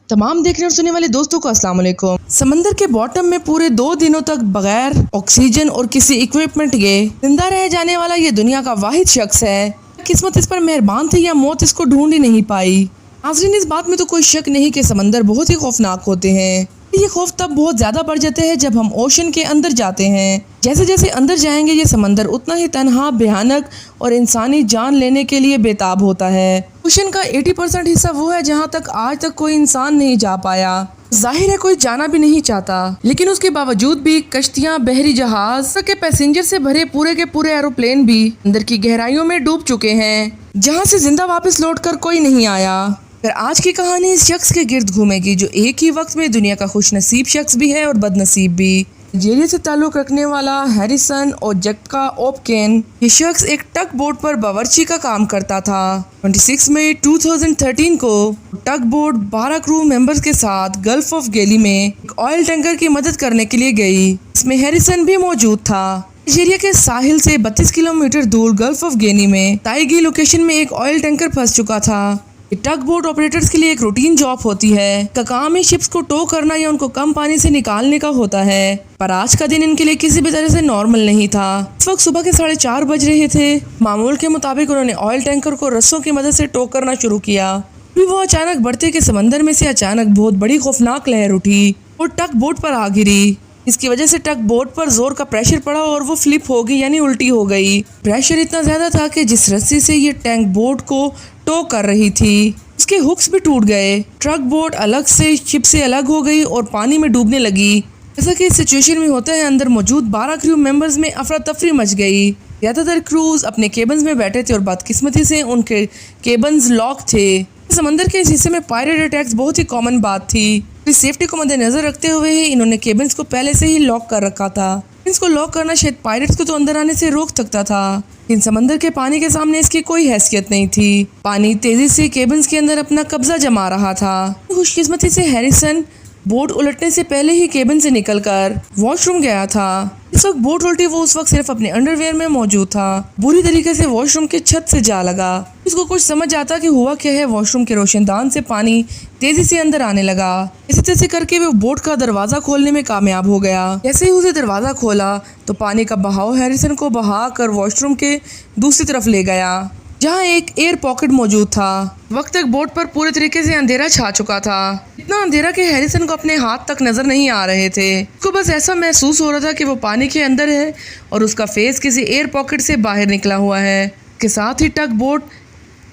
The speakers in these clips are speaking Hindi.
तमाम देखने और सुनने वाले दोस्तों को अस्सलाम वालेकुम। समंदर के बॉटम में पूरे 2 दिनों तक बगैर ऑक्सीजन और किसी इक्विपमेंट के जिंदा रह जाने वाला ये दुनिया का वाहिद शख्स है। किस्मत इस पर मेहरबान थी या मौत इसको ढूंढ ही नहीं पाई। नाज़रीन, इस बात में तो कोई शक नहीं कि समंदर बहुत ही खौफनाक होते हैं। ये खौफ तब बहुत ज्यादा बढ़ जाते हैं जब हम ओशन के अंदर जाते हैं। जैसे जैसे अंदर जाएंगे ये समंदर उतना ही तन्हा, भयानक और इंसानी जान लेने के लिए बेताब होता है। ओशन का 80% हिस्सा वो है जहाँ तक आज तक कोई इंसान नहीं जा पाया। जाहिर है कोई जाना भी नहीं चाहता, लेकिन उसके बावजूद भी कश्तियाँ, बहरी जहाज के पैसेंजर से भरे पूरे के पूरे एरोप्लेन भी अंदर की गहराइयों में डूब चुके हैं, जहाँ से जिंदा वापस लौटकर कोई नहीं आया। फिर आज की कहानी इस शख्स के गिर्द घूमेगी जो एक ही वक्त में दुनिया का खुशनसीब शख्स भी है और बदनसीब भी। नाइजीरिया से ताल्लुक रखने वाला हैरिसन ओजक्का ओपकेन, ये शख्स एक टग बोट पर बावर्ची का काम करता था। 26 मई 2013 को टग बोट 12 क्रू मेंबर्स के साथ गल्फ ऑफ गेली में एक ऑयल टैंकर की मदद करने के लिए गई। इसमें हैरिसन भी मौजूद था। नाइजीरिया के साहिल से 32 किलोमीटर दूर गल्फ ऑफ गेनी में ताइगी लोकेशन में एक ऑयल टैंकर फंस चुका था। टग बोट ऑपरेटर्स के लिए एक रूटीन जॉब होती है। का काम ही शिप्स को टो करना या उनको कम पानी से निकालने का होता है। पर आज का दिन इनके लिए किसी भी तरह से नॉर्मल नहीं था। इस वक्त सुबह के 4:30 बज रहे थे। मामूल के मुताबिक उन्होंने ऑयल टैंकर को रस्सों की मदद से टो करना शुरू किया। फिर वो अचानक बढ़ते के समंदर में से अचानक बहुत बड़ी खौफनाक लहर उठी और टग बोट पर आ गिरी। इसकी वजह से टग बोट पर जोर का प्रेशर पड़ा और वो फ्लिप हो गई, यानी उल्टी हो गई। प्रेशर इतना ज्यादा था कि जिस रस्सी से ये टैंक बोट को टो कर रही थी उसके हुक्स भी टूट गए। ट्रक बोट अलग से शिप से अलग हो गई और पानी में डूबने लगी। जैसा कि इस सिचुएशन में होता है, अंदर मौजूद 12 क्रू मेंबर्स में अफरा तफरी मच गई। ज्यादातर क्रूज अपने केबन्स में बैठे थे और बदकिस्मती से उनके केबन्स लॉक थे। समंदर के इस हिस्से में पायरेट अटैक्स बहुत ही कॉमन बात थी। इस सेफ्टी को मद्देनजर रखते हुए ही इन्होंने केबन्स को पहले से ही लॉक कर रखा था। इसको लॉक करना शायद पायरेट्स को तो अंदर आने से रोक सकता था, लेकिन समंदर के पानी के सामने इसकी कोई हैसियत नहीं थी। पानी तेजी से केबन्स के अंदर अपना कब्जा जमा रहा था। खुशकिस्मती से हैरिसन बोट उलटने से पहले ही केबिन से निकलकर वॉशरूम गया था। इस वक्त बोट उल्टी वो उस वक्त सिर्फ अपने अंडरवेयर में मौजूद था। बुरी तरीके से वॉशरूम के छत से जा लगा। इसको कुछ समझ आता कि हुआ क्या है। वॉशरूम के रोशनदान से पानी तेजी से अंदर आने लगा। इसी तैसे करके वो बोट का दरवाजा खोलने में कामयाब हो गया। जैसे ही उसे दरवाजा खोला तो पानी का बहाव हैरिसन को बहा कर वॉशरूम के दूसरी तरफ ले गया, जहाँ एक एयर पॉकेट मौजूद था। वक्त तक बोट पर पूरे तरीके से अंधेरा छा चुका था। इतना अंधेरा कि हैरिसन को अपने हाथ तक नजर नहीं आ रहे थे। उसको बस ऐसा महसूस हो रहा था कि वो पानी के अंदर है और उसका फेस किसी एयर पॉकेट से बाहर निकला हुआ है। इसके साथ ही टग बोट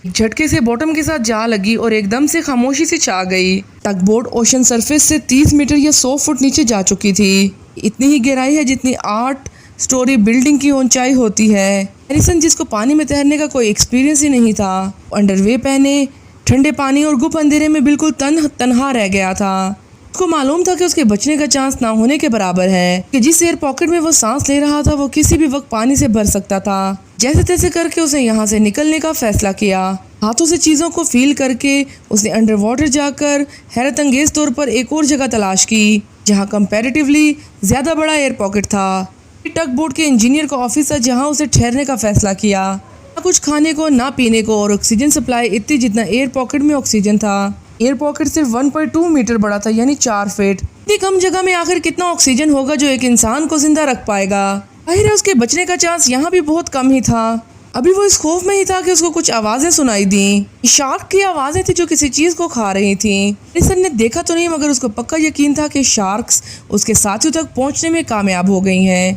झटके से बॉटम के साथ जा लगी और एकदम से खामोशी से छा गई। टग बोट ओशन सरफेस से 30 मीटर या 100 फुट नीचे जा चुकी थी। इतनी ही गहराई है जितनी 8 स्टोरी बिल्डिंग की ऊंचाई होती है। हैरिसन, जिसको पानी में तैरने का कोई एक्सपीरियंस ही नहीं था, अंडरवे पहने ठंडे पानी और गुप अंधेरे में बिल्कुल तन्हा रह गया था। उसको मालूम था कि उसके बचने का चांस ना होने के बराबर है, कि जिस एयर पॉकेट में वो सांस ले रहा था वो किसी भी वक्त पानी से भर सकता था। जैसे तैसे करके उसने यहाँ से निकलने का फैसला किया। हाथों से चीज़ों को फील करके उसने अंडर वाटर जाकर हैरत अंगेज तौर पर एक और जगह तलाश की जहाँ कंपैरेटिवली ज़्यादा बड़ा एयर पॉकेट था। टग बोट के इंजीनियर का ऑफिस था जहाँ उसे ठहरने का फैसला किया। ना कुछ खाने को, ना पीने को, और ऑक्सीजन सप्लाई इतनी जितना एयर पॉकेट में ऑक्सीजन था। एयर पॉकेट सिर्फ 1.2 मीटर बड़ा था, यानी 4 फीट। इतनी कम जगह में आखिर कितना ऑक्सीजन होगा जो एक इंसान को जिंदा रख पाएगा। जाहिर है उसके बचने का चांस यहाँ भी बहुत कम ही था। अभी वो इस खौफ में ही था कि उसको कुछ आवाजें सुनाई दी। शार्क की आवाजें थी जो किसी चीज को खा रही थी। हैरिसन ने देखा तो नहीं, मगर उसको पक्का यकीन था कि शार्क्स उसके साथियों तक पहुंचने में कामयाब हो गई हैं।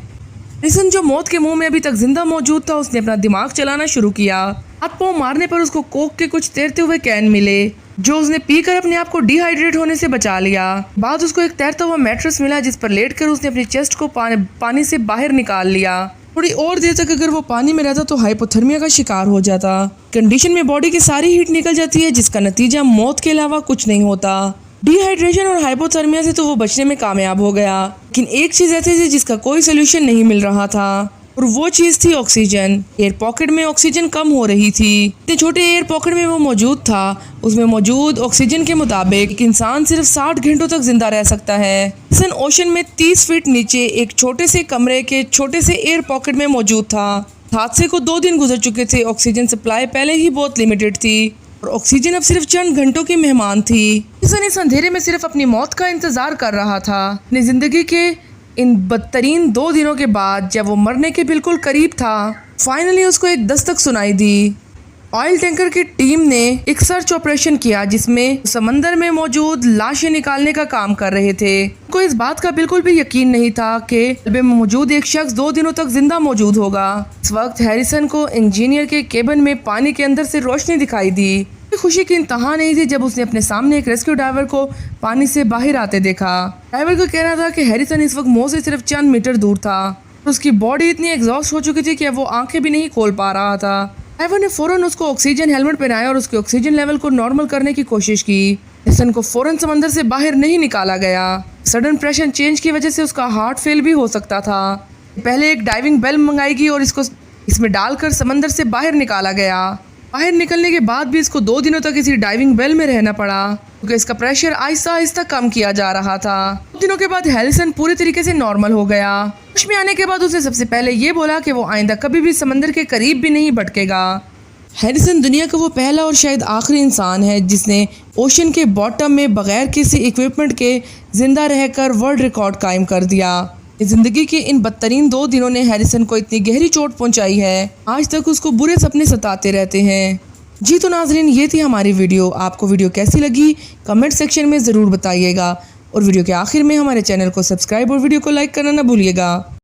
हैरिसन, जो मौत के मुंह में अभी तक जिंदा मौजूद था, उसने अपना दिमाग चलाना शुरू किया। हाथ पांव मारने पर उसको कोक के कुछ तैरते हुए कैन मिले, जो उसने पीकर अपने आप को डिहाइड्रेट होने से बचा लिया। बाद उसको एक तैरता हुआ मैट्रेस मिला जिस पर लेटकर उसने अपनी चेस्ट को पानी से बाहर निकाल लिया। थोड़ी और देर तक अगर वो पानी में रहता तो हाइपोथर्मिया का शिकार हो जाता। कंडीशन में बॉडी की सारी हीट निकल जाती है, जिसका नतीजा मौत के अलावा कुछ नहीं होता। डिहाइड्रेशन और हाइपोथर्मिया से तो वो बचने में कामयाब हो गया, लेकिन एक चीज ऐसी थी जिसका कोई सोल्यूशन नहीं मिल रहा था, और वो चीज थी ऑक्सीजन। एयर पॉकेट में ऑक्सीजन कम हो रही थी। इतने छोटे एयर पॉकेट में वो मौजूद था, उसमें मौजूद ऑक्सीजन के मुताबिक एक इंसान सिर्फ 60 घंटों तक जिंदा रह सकता है। सन ओशन में 30 फीट नीचे एक छोटे से कमरे के छोटे से एयर पॉकेट में मौजूद था। हादसे को 2 दिन गुजर चुके थे। ऑक्सीजन सप्लाई पहले ही बहुत लिमिटेड थी और ऑक्सीजन अब सिर्फ चंद घंटों की मेहमान थी। हैरिसन इस अंधेरे में सिर्फ अपनी मौत का इंतजार कर रहा था। अपनी जिंदगी के इन बदतरीन 2 दिनों के बाद जब वो मरने के बिल्कुल करीब था, फाइनली उसको एक दस्तक सुनाई दी। ऑयल टैंकर की टीम ने एक सर्च ऑपरेशन किया जिसमें समंदर में मौजूद लाशें निकालने का काम कर रहे थे। उनको इस बात का बिल्कुल भी यकीन नहीं था कि मलबे में मौजूद एक शख्स 2 दिनों तक जिंदा मौजूद होगा। इस वक्त हैरिसन को इंजीनियर के केबिन में पानी के अंदर से रोशनी दिखाई दी। खुशी की इंतहा नहीं थी जब उसने अपने सामने एक रेस्क्यू डाइवर को पानी से बाहर आते देखा। डाइवर का कहना था कि हैरिसन इस वक्त मुंह से सिर्फ चंद मीटर दूर था। उसकी बॉडी इतनी एग्जॉस्ट हो चुकी थी कि वो आंखें भी नहीं खोल पा रहा था। डाइवर ने फौरन उसको ऑक्सीजन हेलमेट पहनाया और उसके ऑक्सीजन लेवल को नॉर्मल करने की कोशिश की। हैरिसन को फौरन समंदर से बाहर नहीं निकाला गया। सडन प्रेशर चेंज की वजह से उसका हार्ट फेल भी हो सकता था। पहले एक डाइविंग बेल मंगाएगी और इसको इसमें डालकर समंदर से बाहर निकाला गया। बाहर निकलने के बाद भी इसको 2 दिनों तक इसी डाइविंग बेल में रहना पड़ा क्योंकि इसका प्रेशर आहिस्ता आहिस्ता कम किया जा रहा था। 2 दिनों के बाद हैरिसन पूरी तरीके से नॉर्मल हो गया। होश में आने के बाद उसने सबसे पहले ये बोला कि वो आइंदा कभी भी समंदर के करीब भी नहीं भटकेगा। हैरिसन दुनिया का वो पहला और शायद आखिरी इंसान है जिसने ओशन के बॉटम में बगैर किसी इक्विपमेंट के जिंदा रहकर वर्ल्ड रिकॉर्ड कायम कर दिया। जिंदगी के इन बदतरीन 2 दिनों ने हैरिसन को इतनी गहरी चोट पहुंचाई है, आज तक उसको बुरे सपने सताते रहते हैं। जी तो नाजरीन, ये थी हमारी वीडियो। आपको वीडियो कैसी लगी कमेंट सेक्शन में ज़रूर बताइएगा और वीडियो के आखिर में हमारे चैनल को सब्सक्राइब और वीडियो को लाइक करना ना भूलिएगा।